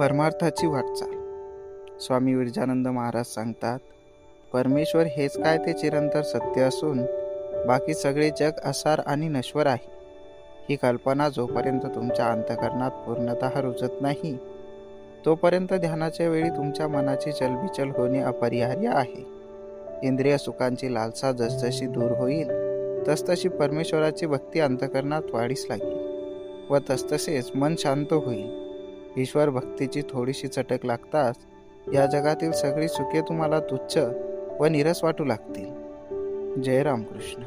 परमार्थाची वाटचाल. स्वामी विरजानंद महाराज सांगतात, परमेश्वर हेच काय ते चिरंतर सत्य असून बाकी सगळे जग असार आणि नश्वर आहे. ही कल्पना जोपर्यंत तुमच्या अंतःकरणात पूर्णतः रुजत नाही तोपर्यंत ध्यानाच्या वेळी तुमच्या मनाची चलबिचल होणे अपरिहार्य आहे. इंद्रिय सुखांची लालसा जसजशी दूर होईल तसतशी परमेश्वराची भक्ती अंतःकरणात वाढीस लागेल व तसतसेच मन शांत होईल. ईश्वर भक्तीची थोडीशी चटक लागताच या जगातील सगळी सुखे तुम्हाला तुच्छ व निरस वाटू लागतील. जय रामकृष्ण.